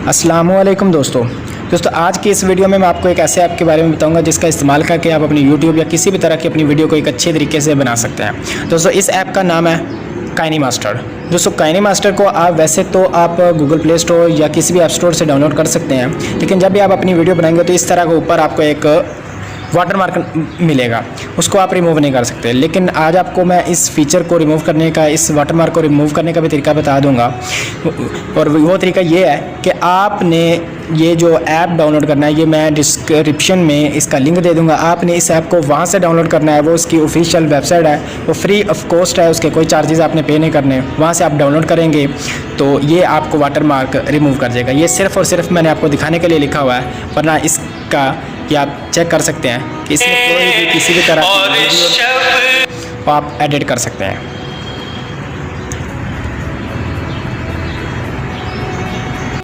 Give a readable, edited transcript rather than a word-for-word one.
अस्सलामुअलैकुम दोस्तों, आज की इस वीडियो में मैं आपको एक ऐसे ऐप के बारे में बताऊंगा जिसका इस्तेमाल करके आप अपनी यूट्यूब या किसी भी तरह की अपनी वीडियो को एक अच्छे तरीके से बना सकते हैं। दोस्तों इस ऐप का नाम है काइनीमास्टर। दोस्तों काइनीमास्टर को आप वैसे तो आप गूगल प्ले स्टोर या किसी भी ऐप स्टोर से डाउनलोड कर सकते हैं, लेकिन जब भी आप अपनी वीडियो बनाएंगे तो इस तरह के ऊपर आपको एक वाटरमार्क मिलेगा, उसको आप रिमूव नहीं कर सकते। लेकिन आज आपको मैं इस फीचर को रिमूव करने का, इस वाटरमार्क को रिमूव करने का भी तरीका बता दूंगा। और वो तरीका ये है कि आपने ये जो ऐप डाउनलोड करना है, ये मैं डिस्क्रिप्शन में इसका लिंक दे दूंगा। आपने इस ऐप को वहाँ से डाउनलोड करना है। वो उसकी ऑफिशियल वेबसाइट है, वो फ्री ऑफ कॉस्ट है, उसके कोई चार्जेस आपने पे नहीं करने। वहाँ से आप डाउनलोड करेंगे तो ये आपको वाटरमार्क रिमूव कर देगा। ये सिर्फ़ और सिर्फ मैंने आपको दिखाने के लिए लिखा हुआ है, वरना इसका ये आप चेक कर सकते हैं कि इसमें कोई भी किसी भी तरह की वीडियो आप एडिट कर सकते हैं।